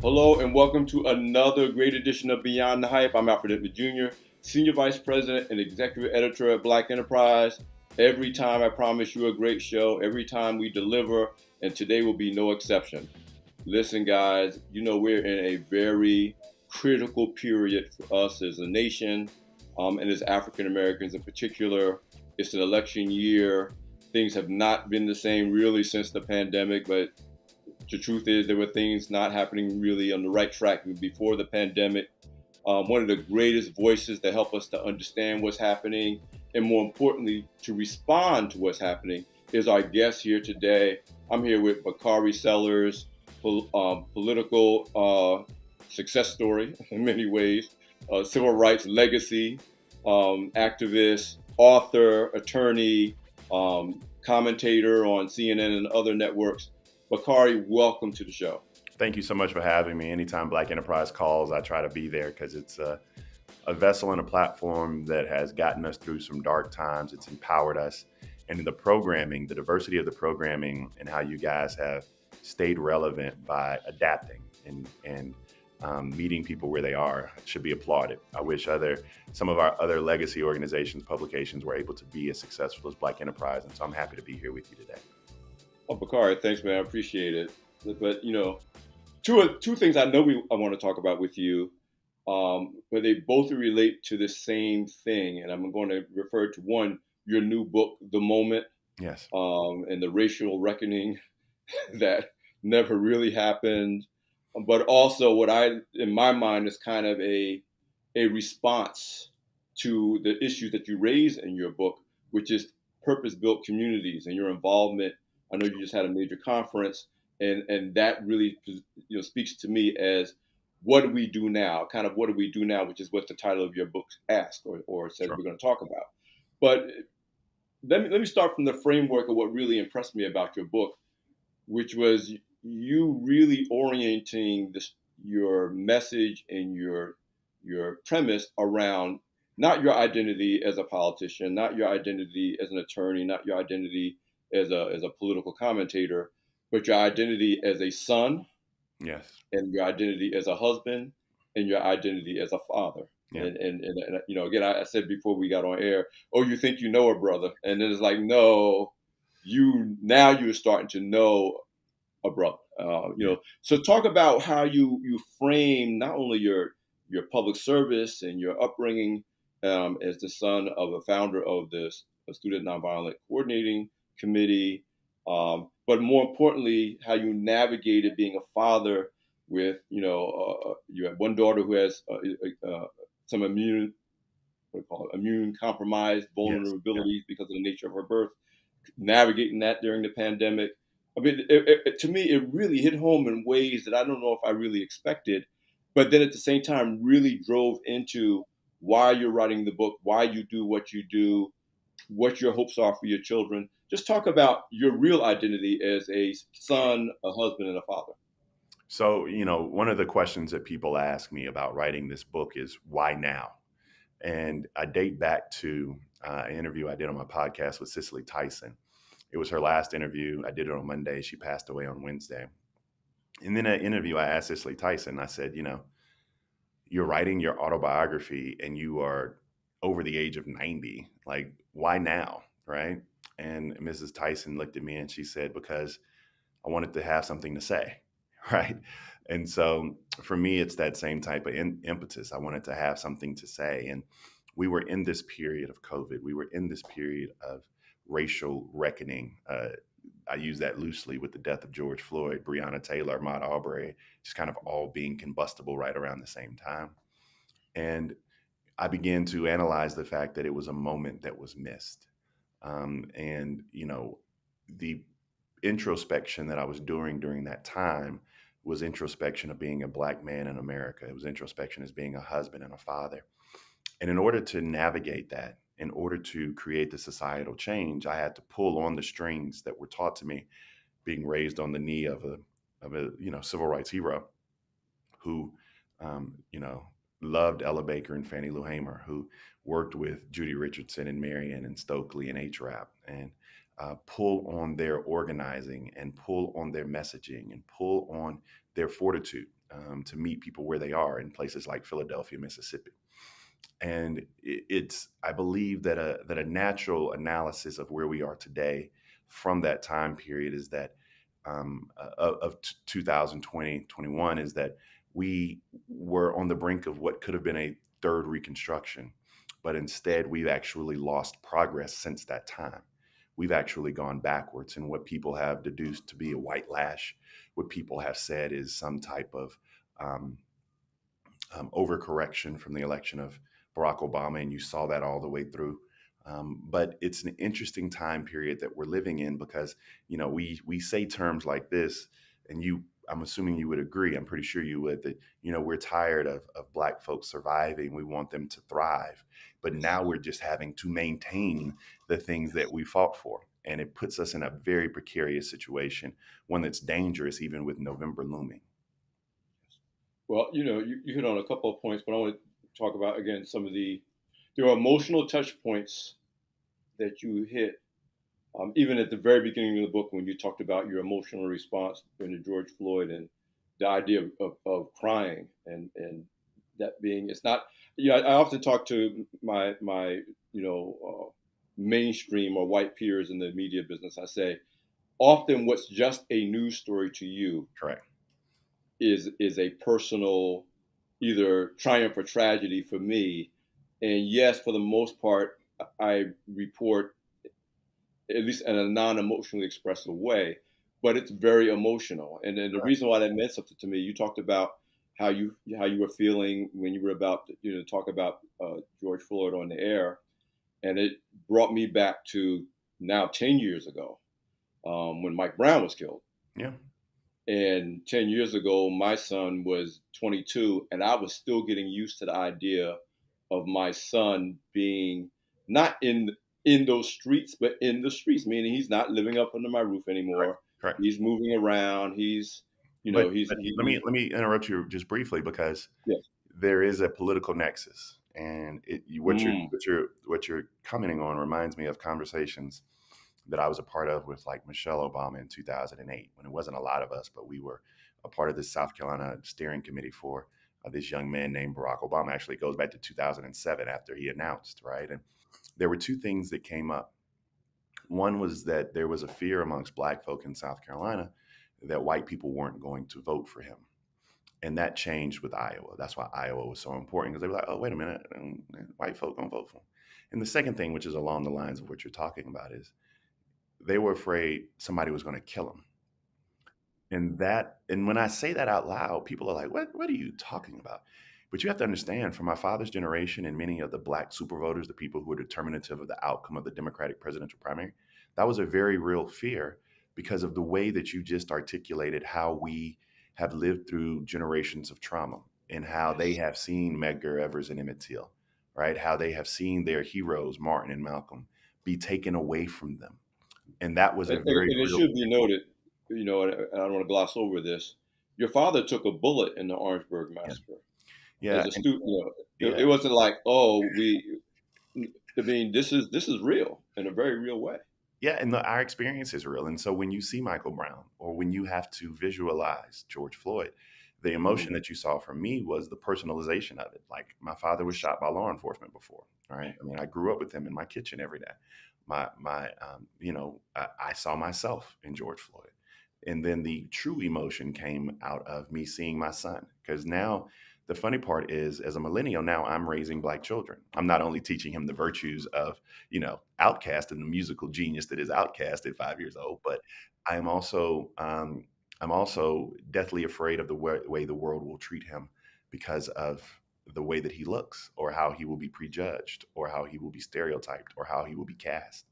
Hello and welcome to another great edition of Beyond the Hype. I'm Alfred Edmond Jr., Senior Vice President and Executive Editor at Black Enterprise. Every time I promise you a great show, every time we deliver, and today will be no exception. Listen, guys, you know we're in a very critical period for us as a nation and as African Americans in particular. It's an election year. Things have not been the same really since the pandemic, but the truth is there were things not happening really on the right track before the pandemic. One of the greatest voices that help us to understand what's happening and more importantly, to respond to what's happening is our guest here today. I'm here with Bakari Sellers, political success story in many ways, civil rights legacy, activist, author, attorney, commentator on CNN and other networks. Bakari, welcome to the show. Thank you so much for having me. Anytime Black Enterprise calls, I try to be there because it's a vessel and a platform that has gotten us through some dark times. It's empowered us. And in the programming, the diversity of the programming and how you guys have stayed relevant by adapting and meeting people where they are should be applauded. I wish some of our other legacy organizations, publications were able to be as successful as Black Enterprise. And so I'm happy to be here with you today. Oh, Bakari, thanks, man. I appreciate it. But, two things I know I want to talk about with you, but they both relate to the same thing. And I'm going to refer to one, your new book, The Moment. Yes. And the racial reckoning that never really happened. But also what in my mind, is kind of a response to the issues that you raise in your book, which is purpose-built communities and your involvement. I know you just had a major conference, and that really speaks to me as what do we do now? Kind of what do we do now, which is what the title of your book asks or says Sure. we're going to talk about. But let me start from the framework of what really impressed me about your book, which was you really orienting your message and your premise around not your identity as a politician, not your identity as an attorney, not your identity as a political commentator, but your identity as a son, Yes. and your identity as a husband, and your identity as a father. Yeah. And again, I said before we got on air, oh, you think you know a brother, and then it's like, no, you're starting to know a brother. So talk about how you frame not only your public service and your upbringing as the son of a founder of the Student Nonviolent Coordinating Committee, but more importantly, how you navigated being a father with you have one daughter who has some immune compromised Yes. vulnerabilities because of the nature of her birth, navigating that during the pandemic. I mean, to me, it really hit home in ways that I don't know if I really expected, but then at the same time, really drove into why you're writing the book, why you do what you do, what your hopes are for your children. Just talk about your real identity as a son, a husband, and a father. So, one of the questions that people ask me about writing this book is why now? And I date back to an interview I did on my podcast with Cicely Tyson. It was her last interview. I did it on Monday. She passed away on Wednesday. And in that interview, I asked Cicely Tyson, I said, you're writing your autobiography and you are over the age of 90. Like, why now? Right. And Mrs. Tyson looked at me and she said, because I wanted to have something to say. Right. And so for me, it's that same type of impetus. I wanted to have something to say. And we were in this period of COVID. We were in this period of racial reckoning. I use that loosely with the death of George Floyd, Breonna Taylor, Ahmaud Arbery, just kind of all being combustible right around the same time. And I began to analyze the fact that it was a moment that was missed. The introspection that I was doing during that time was introspection of being a Black man in America. It was introspection as being a husband and a father. And in order to navigate that, in order to create the societal change, I had to pull on the strings that were taught to me, being raised on the knee of a civil rights hero who loved Ella Baker and Fannie Lou Hamer, who worked with Judy Richardson and Marion and Stokely and H-Rap, and pull on their organizing and pull on their messaging and pull on their fortitude to meet people where they are in places like Philadelphia, Mississippi. And it's, I believe that a natural analysis of where we are today from that time period is that of 2020, 21 is that we were on the brink of what could have been a third Reconstruction, but instead we've actually lost progress since that time. We've actually gone backwards, and what people have deduced to be a white lash, what people have said is some type of um, overcorrection from the election of Barack Obama, and you saw that all the way through. But it's an interesting time period that we're living in because we say terms like this, and I'm assuming you would agree. I'm pretty sure you would that we're tired of Black folks surviving. We want them to thrive, but now we're just having to maintain the things that we fought for, and it puts us in a very precarious situation, one that's dangerous even with November looming. Well, you hit on a couple of points, but I want to talk about again there are emotional touch points that you hit, even at the very beginning of the book when you talked about your emotional response during the George Floyd and the idea of crying and that being it's not. I often talk to my mainstream or white peers in the media business. I say often what's just a news story to you Correct. is a personal either triumph or tragedy for me. And yes, for the most part, I report at least in a non-emotionally expressive way, but it's very emotional. And then the Correct. reason why that meant something to me, you talked about how you were feeling when you were about to talk about George Floyd on the air, and it brought me back to now 10 years ago when Mike Brown was killed. Yeah. And 10 years ago, my son was 22, and I was still getting used to the idea of my son being not in those streets, but in the streets, meaning he's not living up under my roof Correct. anymore. Correct. He's moving around. He's, But, let me he, interrupt you just briefly because yes. there is a political nexus, and Mm, what you're commenting on reminds me of conversations that I was a part of with like Michelle Obama in 2008, when it wasn't a lot of us, but we were a part of the South Carolina steering committee for this young man named Barack Obama. Actually, it goes back to 2007 after he announced, right? And there were two things that came up. One was that there was a fear amongst Black folk in South Carolina that white people weren't going to vote for him. And that changed with Iowa. That's why Iowa was so important because they were like, oh, wait a minute, white folk don't vote for him. And the second thing, which is along the lines of what you're talking about, is they were afraid somebody was going to kill him. And when I say that out loud, people are like, what are you talking about? But you have to understand, for my father's generation and many of the Black super voters, the people who were determinative of the outcome of the Democratic presidential primary, that was a very real fear because of the way that you just articulated how we have lived through generations of trauma and how they yes. have seen Medgar Evers and Emmett Till, right? How they have seen their heroes, Martin and Malcolm, be taken away from them. And that was a very And it real, should be noted, and I don't want to gloss over this. Your father took a bullet in the Orangeburg yeah, massacre yeah, as a and student. yeah. It wasn't like, oh, I mean, this is real in a very real way. Yeah, and our experience is real. And so when you see Michael Brown or when you have to visualize George Floyd, the emotion Mm, that you saw from me was the personalization of it. Like my father was shot by law enforcement before. All right. I mean, I grew up with him in my kitchen every day. I saw myself in George Floyd. And then the true emotion came out of me seeing my son. Because now the funny part is, as a millennial, now I'm raising Black children. I'm not only teaching him the virtues of Outcast and the musical genius that is Outcast at 5 years old. But I'm also I'm also deathly afraid of the way the world will treat him because of the way that he looks, or how he will be prejudged, or how he will be stereotyped, or how he will be cast.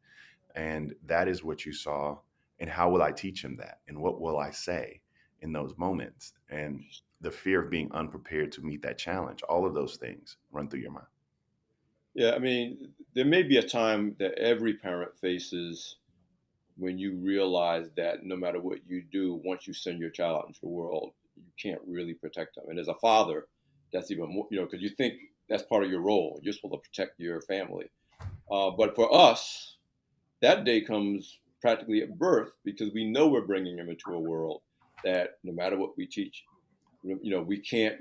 And that is what you saw. And how will I teach him that? And what will I say in those moments? And the fear of being unprepared to meet that challenge, all of those things run through your mind. yeah, I mean, there may be a time that every parent faces when you realize that no matter what you do, once you send your child out into the world, you can't really protect them. And as a father, that's even more, because you think that's part of your role. You're supposed to protect your family. But for us, that day comes practically at birth because we know we're bringing them into a world that no matter what we teach, We can't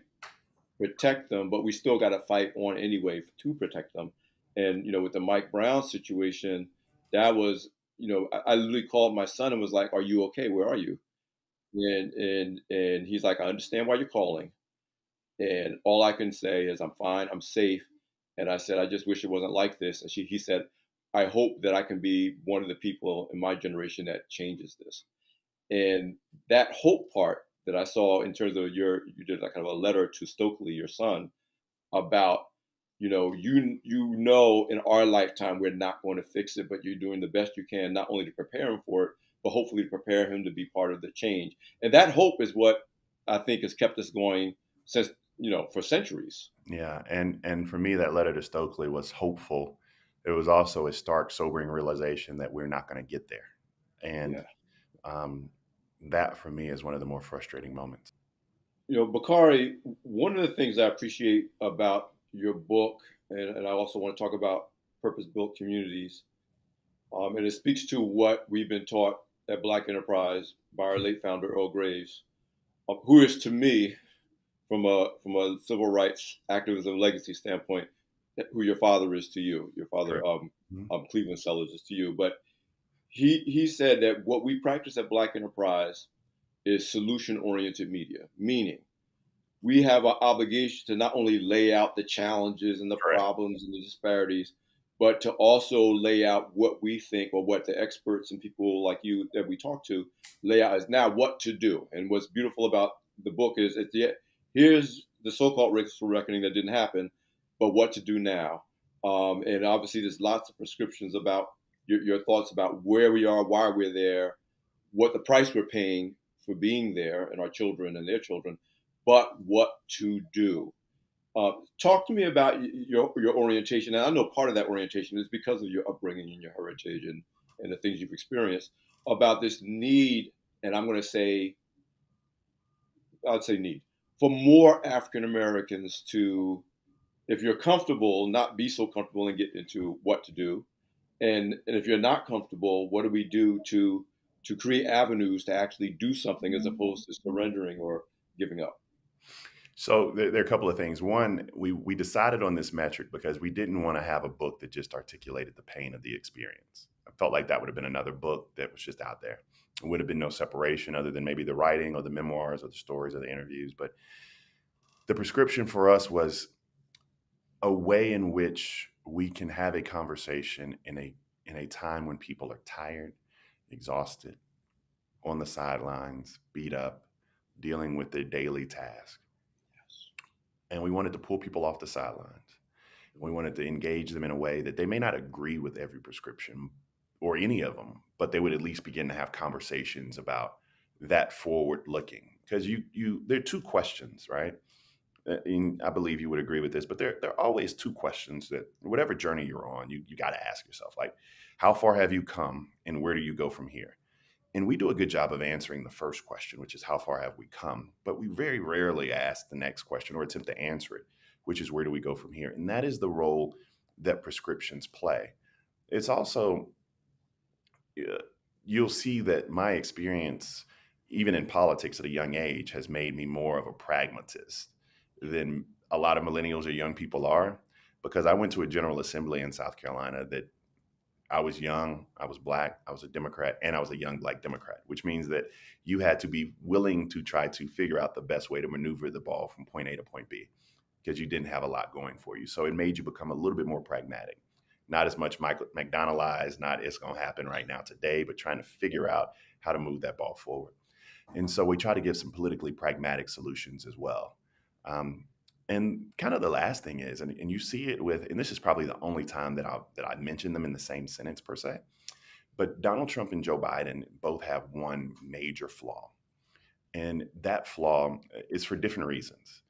protect them, but we still got to fight on anyway to protect them. And with the Mike Brown situation, that was, I literally called my son and was like, "Are you okay? Where are you?" And he's like, "I understand why you're calling, and all I can say is I'm fine, I'm safe." And I said, "I just wish it wasn't like this." And he said, "I hope that I can be one of the people in my generation that changes this." And that hope part that I saw in terms of you did like kind of a letter to Stokely, your son, about in our lifetime we're not going to fix it, but you're doing the best you can not only to prepare him for it, but hopefully to prepare him to be part of the change. And that hope is what I think has kept us going since for centuries. Yeah, and for me, that letter to Stokely was hopeful. It was also a stark, sobering realization that we're not going to get there, and Yeah. um, that for me is one of the more frustrating moments. Bakari, one of the things I appreciate about your book, and I also want to talk about purpose built communities, and it speaks to what we've been taught at Black Enterprise by our late founder, Earl Graves, who is to me, from a civil rights activism legacy standpoint, who your father is to you. Your father, Correct. Mhm. Cleveland Sellers, is to you. But he said that what we practice at Black Enterprise is solution oriented media, meaning we have an obligation to not only lay out the challenges and the Correct. problems and the disparities, but to also lay out what we think, or what the experts and people like you that we talk to lay out as now what to do. And what's beautiful about the book is here's the so-called racial reckoning that didn't happen, but what to do now. And obviously, there's lots of prescriptions about your thoughts about where we are, why we're there, what the price we're paying for being there, and our children and their children, but what to do. Talk to me about your orientation, and I know part of that orientation is because of your upbringing and your heritage and the things you've experienced about this need, and I'd say need for more African Americans to, if you're comfortable, not be so comfortable and get into what to do, and if you're not comfortable, what do we do to create avenues to actually do something as opposed to surrendering or giving up? So there are a couple of things. One, we decided on this metric because we didn't want to have a book that just articulated the pain of the experience. I felt like that would have been another book that was just out there. It would have been no separation other than maybe the writing or the memoirs or the stories or the interviews. But the prescription for us was a way in which we can have a conversation in a time when people are tired, exhausted, on the sidelines, beat up, dealing with their daily task. Yes. And we wanted to pull people off the sidelines. We wanted to engage them in a way that they may not agree with every prescription or any of them, but they would at least begin to have conversations about that forward looking. Because there are two questions, right? And I believe you would agree with this, but there are always two questions that whatever journey you're on, you got to ask yourself, like, how far have you come and where do you go from here? And we do a good job of answering the first question, which is how far have we come? But we very rarely ask the next question or attempt to answer it, which is where do we go from here? And that is the role that prescriptions play. It's also, uh, you'll see that my experience, even in politics at a young age, has made me more of a pragmatist than a lot of millennials or young people are. Because I went to a General Assembly in South Carolina that I was young, I was black, I was a Democrat, and I was a young black Democrat, which means that you had to be willing to try to figure out the best way to maneuver the ball from point A to point B because you didn't have a lot going for you. So it made you become a little bit more pragmatic. Not as much Michael McDonaldized, not it's going to happen right now today, but trying to figure out how to move that ball forward. And so we try to give some politically pragmatic solutions as well. Um, and kind of the last thing is, and you see it with, and this is probably the only time that I mention them in the same sentence per se, but Donald Trump and Joe Biden both have one major flaw, and that flaw is for different reasons.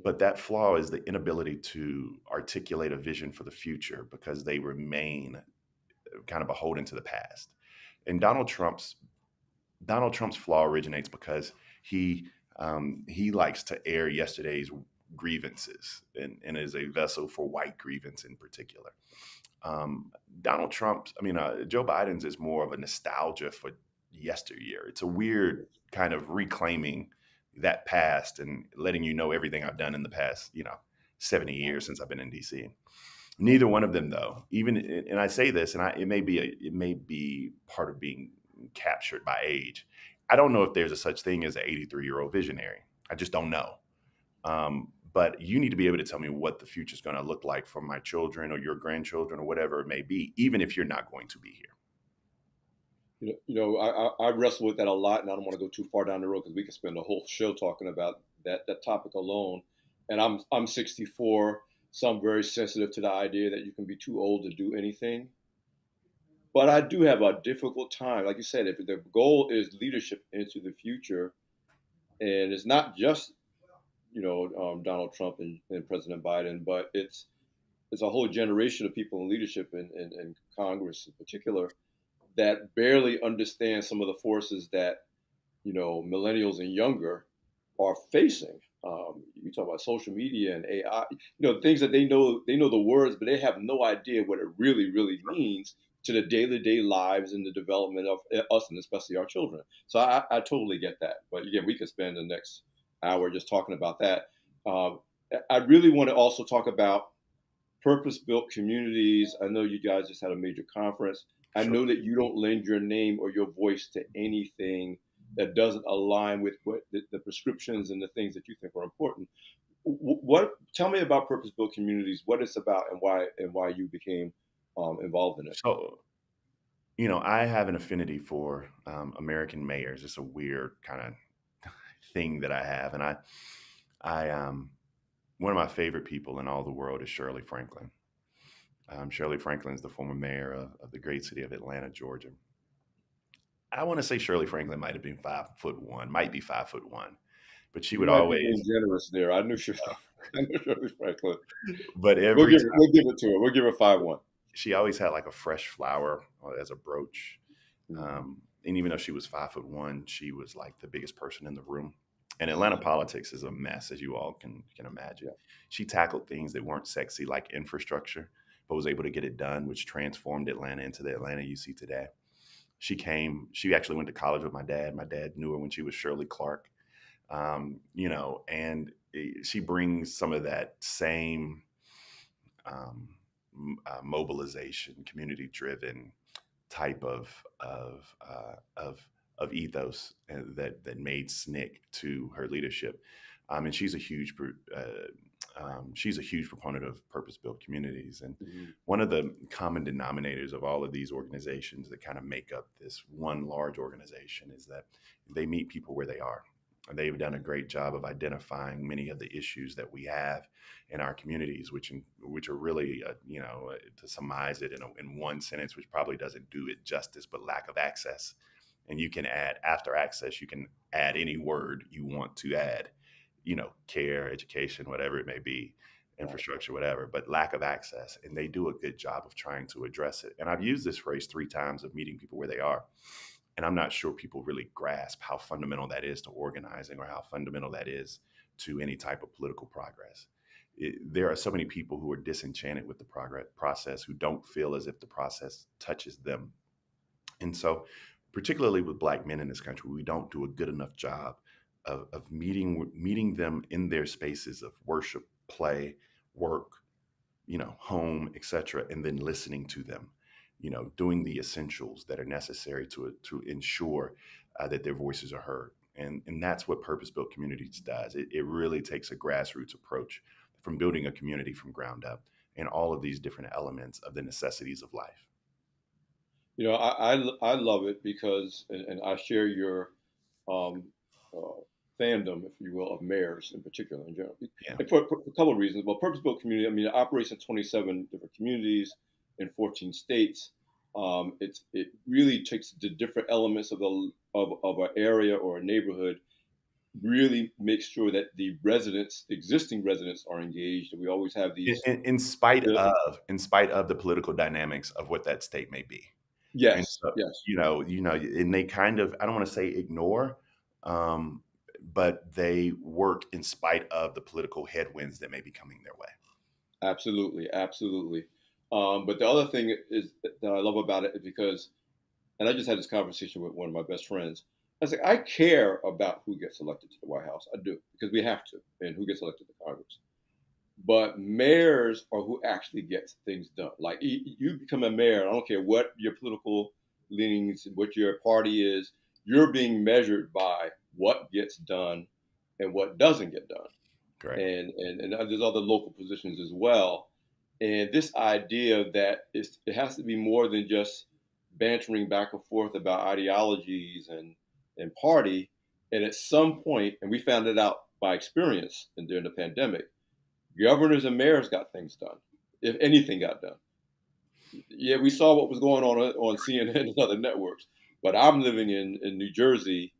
But that flaw is the inability to articulate a vision for the future because they remain kind of beholden to the past. And Donald Trump's flaw originates because he likes to air yesterday's grievances and is a vessel for white grievance in particular. Donald Trump's, I mean, Joe Biden's is more of a nostalgia for yesteryear. It's a weird kind of reclaiming that past and letting you know everything I've done in the past, 70 years since I've been in DC. Neither one of them, though. Even, and I say this, and it may be part of being captured by age. I don't know if there's a such thing as an 83-year-old visionary. I just don't know. But you need to be able to tell me what the future is going to look like for my children or your grandchildren or whatever it may be, even if you're not going to be here. I wrestle with that a lot, and I don't want to go too far down the road because we could spend a whole show talking about that topic alone. And I'm 64, so I'm very sensitive to the idea that you can be too old to do anything. But I do have a difficult time, like you said, if the goal is leadership into the future, and it's not just Donald Trump and President Biden, but it's a whole generation of people in leadership in Congress in particular that barely understand some of the forces that millennials and younger are facing. You talk about social media and AI, things that they know the words, but they have no idea what it really, really means to the day-to-day lives and the development of us and especially our children. So I totally get that. But again, we could spend the next hour just talking about that. Um, I really want to also talk about purpose-built communities. I know you guys just had a major conference. I Sure. know that you don't lend your name or your voice to anything that doesn't align with what the prescriptions and the things that you think are important. What? Tell me about purpose-built communities. What it's about and why you became involved in it. So, I have an affinity for American mayors. It's a weird kind of thing that I have, and one of my favorite people in all the world is Shirley Franklin. Shirley Franklin is the former mayor of the great city of Atlanta, Georgia. I want to say Shirley Franklin might have been 5'1", might be 5'1", but she You would might be being always, generous there. I knew I knew Shirley Franklin. but every time We'll give it to her. We'll give her 5-1. she always had like a fresh flower as a brooch. Mm-hmm. And even though she was 5'1", she was like the biggest person in the room. And Atlanta politics is a mess, as you all can imagine. Yeah. She tackled things that weren't sexy, like infrastructure, but was able to get it done, which transformed Atlanta into the Atlanta you see today. She actually went to college with my dad. My dad knew her when she was Shirley Clark, and she brings some of that same um, mobilization, community driven type of ethos that made SNCC to her leadership. And she's a huge proponent of purpose-built communities. And Mm-hmm. one of the common denominators of all of these organizations that kind of make up this one large organization is that they meet people where they are. And they've done a great job of identifying many of the issues that we have in our communities, which are really, to surmise it in one sentence, which probably doesn't do it justice, but lack of access. And you can add after access, you can add any word you want to add, care, education, whatever it may be, Right. infrastructure, whatever, but lack of access. And they do a good job of trying to address it. And I've used this phrase 3 times of meeting people where they are. And I'm not sure people really grasp how fundamental that is to organizing or how fundamental that is to any type of political progress. There are so many people who are disenchanted with the progress process, who don't feel as if the process touches them. And so, particularly with Black men in this country, we don't do a good enough job of meeting them in their spaces of worship, play, work, home, etc., and then listening to them, doing the essentials that are necessary to ensure that their voices are heard. And that's what Purpose Built Communities does. It really takes a grassroots approach from building a community from ground up and all of these different elements of the necessities of life. I love it because, and I share your um, uh, fandom, if you will, of mayors in particular in general. Yeah. And for a couple of reasons. Well, purpose-built community, I mean, it operates in 27 different communities in 14 states. It really takes the different elements of an area or a neighborhood, really makes sure that the existing residents are engaged. And we always have In, these. in, in spite The, of in spite of the political dynamics of what that state may be. And yes, so, yes. and they kind of, I don't want to say ignore, um, but they work in spite of the political headwinds that may be coming their way. Absolutely, absolutely. But the other thing is that I love about it is because, and I just had this conversation with one of my best friends. I say I care about who gets elected to the White House. I do because we have to, and who gets elected to Congress. But mayors are who actually gets things done. Like you become a mayor, I don't care what your political leanings, what your party is, you're being measured by what gets done and what doesn't get done. Correct. And there's other local positions as well. And this idea that it has to be more than just bantering back and forth about ideologies and party. And at some point, and we found it out by experience and during the pandemic, governors and mayors got things done, if anything got done. Yeah, we saw what was going on CNN and other networks, but I'm living in New Jersey,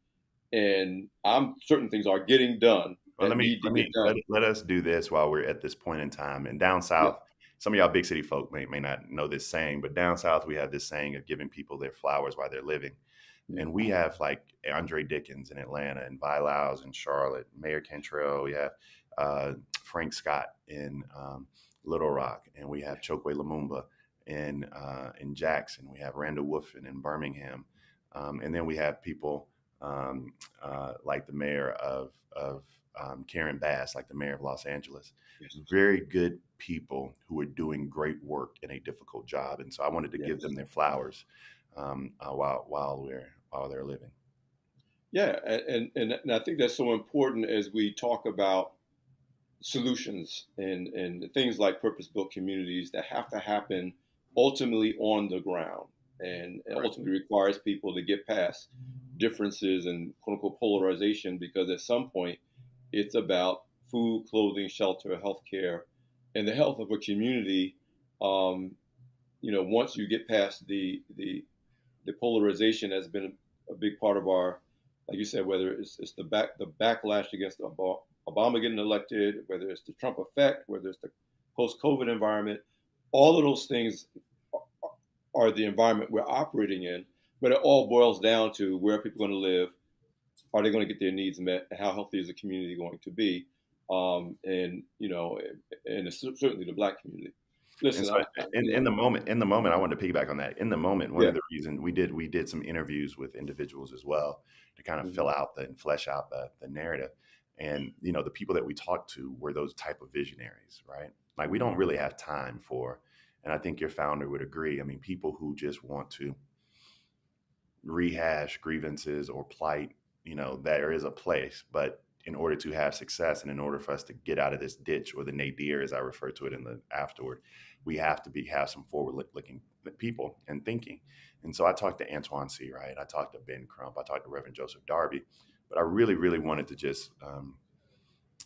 and I'm certain things are getting done Well, that need to get done. let us do this while we're at this point in time. And down Yeah. south, some of y'all big city folk may not know this saying, but down south we have this saying of giving people their flowers while they're living. Mm. And we have like Andre Dickens in Atlanta and Vi Lyles in Charlotte, Mayor Cantrell. We have Frank Scott in Little Rock, and we have Chokwe Lumumba in Jackson. We have Randall Woodfin in Birmingham, and then we have people like the mayor of Karen Bass, like the mayor of Los Angeles. Yes. Very good people who are doing great work in a difficult job, and so I wanted to give Yes. them their flowers while they're living. Yeah, and I think that's so important as we talk about solutions and things like purpose-built communities that have to happen ultimately on the ground and Right. ultimately requires people to get past differences and quote unquote polarization because at some point it's about food, clothing, shelter, healthcare, and the health of a community. Um, once you get past the polarization has been a big part of our, like you said, whether it's the backlash against Obama getting elected, whether it's the Trump effect, whether it's the post COVID environment, all of those things are the environment we're operating in. But it all boils down to where are people going to live? Are they going to get their needs met? And how healthy is the community going to be? And it's certainly the Black community. And Listen, so in the moment, I wanted to piggyback on that. In the moment, one yeah, of the reasons we did some interviews with individuals as well to kind of mhm, fill out and flesh out the narrative. And the people that we talked to were those type of visionaries, right? Like we don't really have time for, and I think your founder would agree. I mean, people who just want to rehash grievances or plight, there is a place, but in order to have success and in order for us to get out of this ditch or the nadir, as I refer to it in the afterward, we have to have some forward looking people and thinking. And so I talked to Antoine C. Wright, I talked to Ben Crump, I talked to Reverend Joseph Darby, but I really, really wanted to just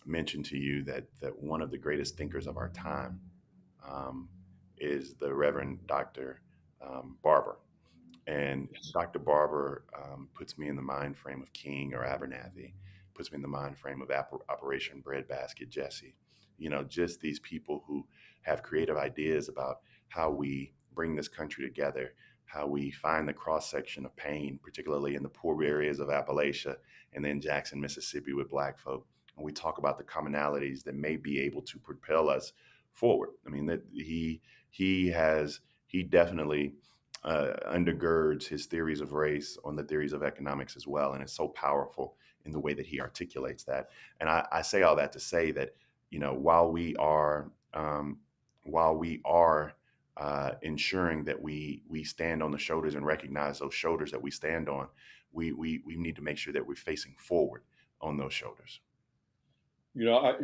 mention to you that one of the greatest thinkers of our time um, is the Reverend Dr. Barber. And yes, Dr. Barber puts me in the mind frame of King or Abernathy, puts me in the mind frame of Operation Breadbasket Jesse. Just these people who have creative ideas about how we bring this country together, how we find the cross section of pain, particularly in the poor areas of Appalachia and then Jackson, Mississippi with Black folk. And we talk about the commonalities that may be able to propel us forward. I mean, that he definitely undergirds his theories of race on the theories of economics as well. And it's so powerful in the way that he articulates that. And I say all that to say that, while we are ensuring that we stand on the shoulders and recognize those shoulders that we stand on, we need to make sure that we're facing forward on those shoulders. I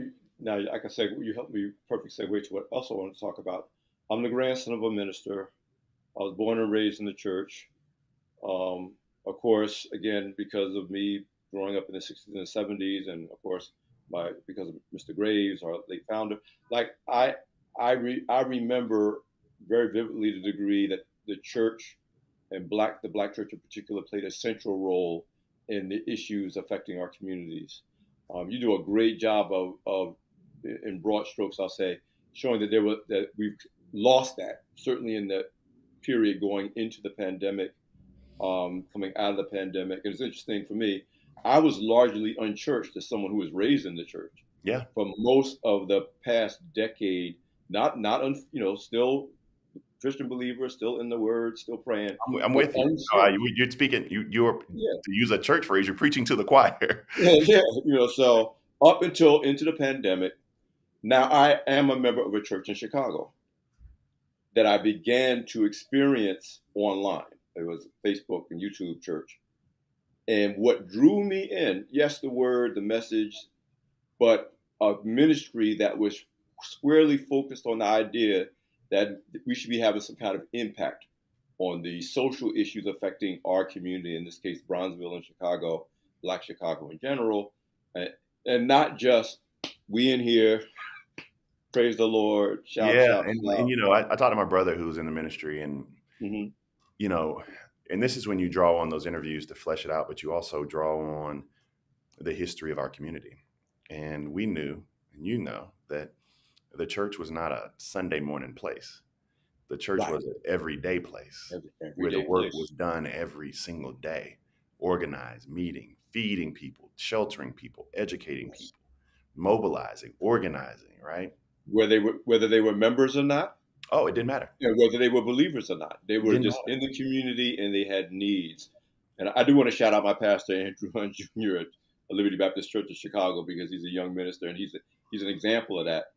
now I can say you helped me perfect segue to what else I want to talk about. I'm the grandson of a minister. I was born and raised in the church. Of course, again, because of me growing up in the 60s and the 70s, and of course, because of Mr. Graves, our late founder, like I remember very vividly the degree that the church and the Black church in particular played a central role in the issues affecting our communities. You do a great job of, in broad strokes, I'll say, showing that we've lost that certainly in the period going into the pandemic, coming out of the pandemic. And it's interesting for me. I was largely unchurched as someone who was raised in the church Yeah. for most of the past decade. Not still Christian believer, still in the Word, still praying, I'm but with you. uncertain. You're speaking. You're Yeah, to use a church phrase. You're preaching to the choir. yeah, yeah. So up until into the pandemic, now I am a member of a church in Chicago that I began to experience online. It was Facebook and YouTube church. And what drew me in, yes, the word, the message, but a ministry that was squarely focused on the idea that we should be having some kind of impact on the social issues affecting our community, in this case, Bronzeville and Chicago, Black Chicago in general, and not just we in here, praise the Lord, shout, Yeah, shout, and shout. I talked to my brother who's in the ministry, and Hmm. you know, and this is when you draw on those interviews to flesh it out, but you also draw on the history of our community. And we knew, and you know, that the church was not a Sunday morning place. The church Right, was an everyday place where the everyday work was place. done every single day, organized, meeting, feeding people, sheltering people, educating Yes. people, mobilizing, organizing, right? Whether they were members or not, Oh, it didn't matter. whether they were believers or not. They It were didn't just matter. in the community and they had needs. And I do want to shout out my pastor, Andrew Hunt Jr. at Liberty Baptist Church of Chicago, because he's a young minister and he's an example of that.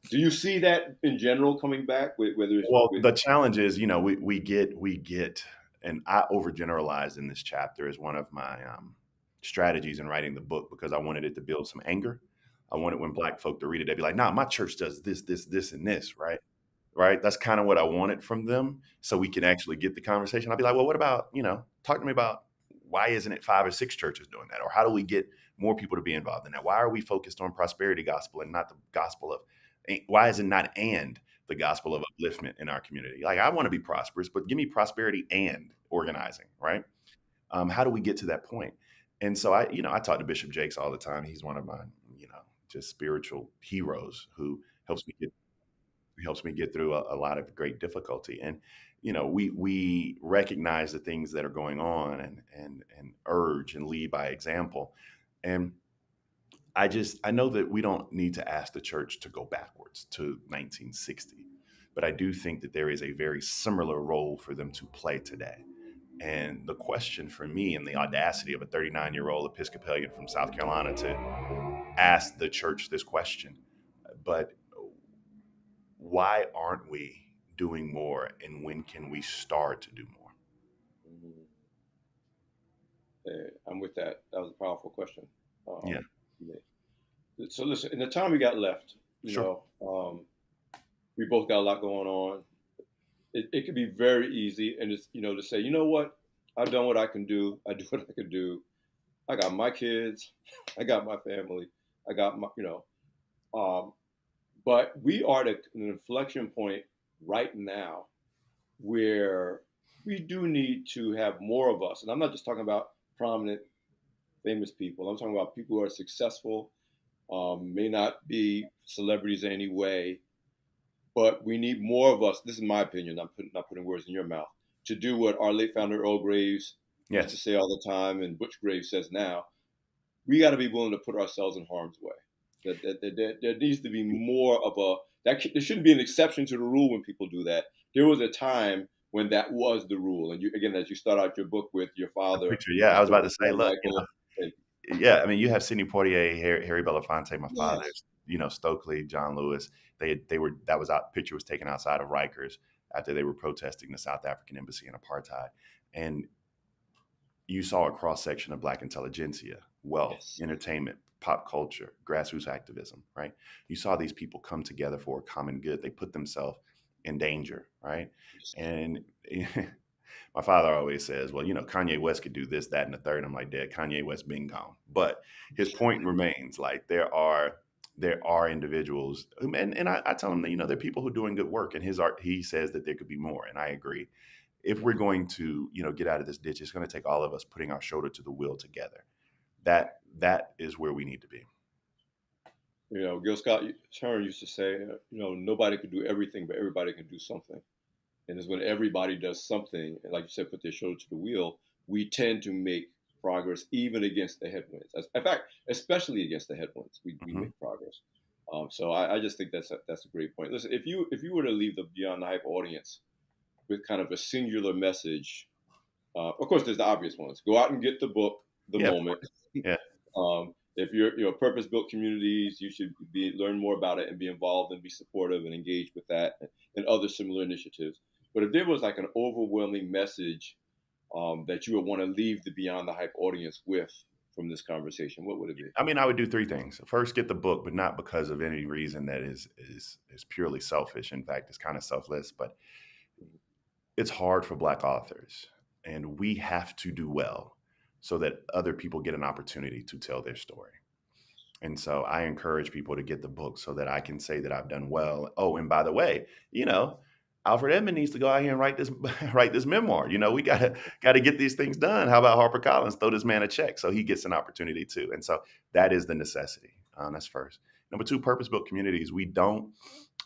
Do you see that in general coming back, whether it's Well, with the challenge is, we get, and I overgeneralized in this chapter as one of my strategies in writing the book because I wanted it to build some anger. I wanted when Black folk to read it, they'd be like, "Nah, my church does this, this, this, and this," right? Right? That's kind of what I wanted from them, so we can actually get the conversation. I'd be like, "Well, what about talk to me about why isn't it 5 or 6 churches doing that, or how do we get more people to be involved in that? Why are we focused on prosperity gospel and not the gospel of why is it not and the gospel of upliftment in our community? Like, I want to be prosperous, but give me prosperity and organizing, right? How do we get to that point?" And so I talk to Bishop Jakes all the time. He's one of my, just spiritual heroes who helps me get through a lot of great difficulty. And we recognize the things that are going on and urge and lead by example. And I know that we don't need to ask the church to go backwards to 1960, but I do think that there is a very similar role for them to play today. And the question for me, and the audacity of a 39-year-old Episcopalian from South Carolina to ask the church this question, but why aren't we doing more, and when can we start to do more? Mhm. I'm with that. That was a powerful question. Yeah, So listen, in the time we got left, sure. we both got a lot going on. It could be very easy, and it's to say, you know what, I've done what I can do. I do what I can do. I got my kids, I got my family, I got my um, but we are at an inflection point right now where we do need to have more of us, and I'm not just talking about prominent, famous people. I'm talking about people who are successful, may not be celebrities in any way, but we need more of us. This is my opinion. I'm not putting words in your mouth. To do what our late founder Earl Graves used to Yes. say all the time, and Butch Graves says now. We got to be willing to put ourselves in harm's way. There needs to be more of a there shouldn't be an exception to the rule when people do that. There was a time when that was the rule, and you again, as you start out your book with your A father, preacher. Yeah, I was about to say, look, Michael, and yeah, I mean, you have Sidney Poitier, Harry Belafonte, my father, yes, Stokely, John Lewis. They were that was out. Picture was taken outside of Rikers after they were protesting the South African embassy and apartheid, and you saw a cross section of Black intelligentsia, wealth, yes, entertainment, pop culture, grassroots activism. Right? You saw these people come together for a common good. They put themselves in danger. Right? yes. And my father always says, well, Kanye West could do this, that, and the third. I'm like, Dad, Kanye West been gone. But his point remains, like there are individuals and I tell him that, there are people who are doing good work. And his art, he says that there could be more. And I agree. If we're going to, get out of this ditch, it's going to take all of us putting our shoulder to the wheel together. That is where we need to be. Gil Scott Heron used to say, nobody can do everything, but everybody can do something. And it's when everybody does something, and like you said, put their shoulder to the wheel, we tend to make progress even against the headwinds. In fact, especially against the headwinds, we Hmm. make progress. So I just think that's a great point. Listen, if you were to leave the Beyond the Hype audience with kind of a singular message. Of course, there's the obvious ones. Go out and get the book the Yeah. moment. Yeah. If you're purpose-built communities, you should learn more about it and be involved and be supportive and engaged with that and other similar initiatives. But if there was like an overwhelming message that you would want to leave the Beyond the Hype audience with from this conversation, what would it be? I mean, I would do three things. First, get the book, but not because of any reason that is purely selfish. In fact, it's kind of selfless, but it's hard for Black authors, and we have to do well so that other people get an opportunity to tell their story. And so I encourage people to get the book so that I can say that I've done well. Oh, and by the way, Alfred Edmond needs to go out here and write this memoir. We gotta get these things done. How about HarperCollins throw this man a check so he gets an opportunity too? And so that is the necessity. That's first. Number two, purpose-built communities. We don't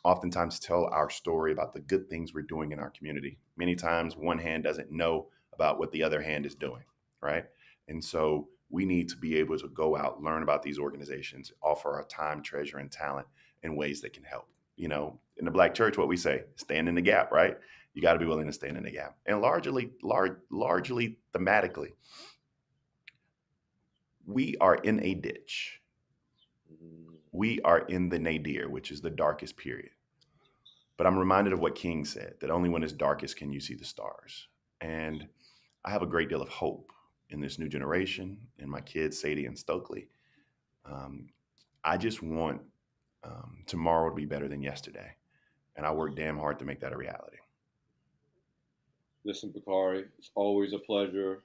oftentimes tell our story about the good things we're doing in our community. Many times one hand doesn't know about what the other hand is doing, right? And so we need to be able to go out, learn about these organizations, offer our time, treasure, and talent in ways that can help. In the Black church, what we say, stand in the gap, right? You got to be willing to stand in the gap. And largely thematically, we are in a ditch. We are in the nadir, which is the darkest period. But I'm reminded of what King said, that only when it's darkest can you see the stars. And I have a great deal of hope in this new generation, in my kids, Sadie and Stokely. I just want tomorrow to be better than yesterday. And I work damn hard to make that a reality. Listen, Bakari, it's always a pleasure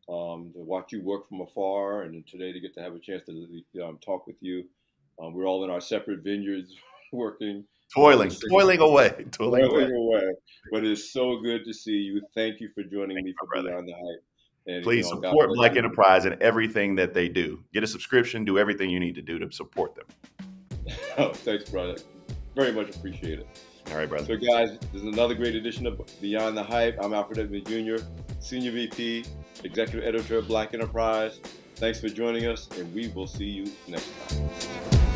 to watch you work from afar, and today to get to have a chance to talk with you. We're all in our separate vineyards working. Toiling away. But it's so good to see you. Thank you for joining me for Beyond the Hype. And, please support Black Enterprise and everything that they do. Get a subscription, do everything you need to do to support them. Oh, thanks, brother. Very much appreciate it. All right, brother. So, guys, this is another great edition of Beyond the Hype. I'm Alfred Edmond Jr., Senior VP, Executive Editor of Black Enterprise. Thanks for joining us, and we will see you next time.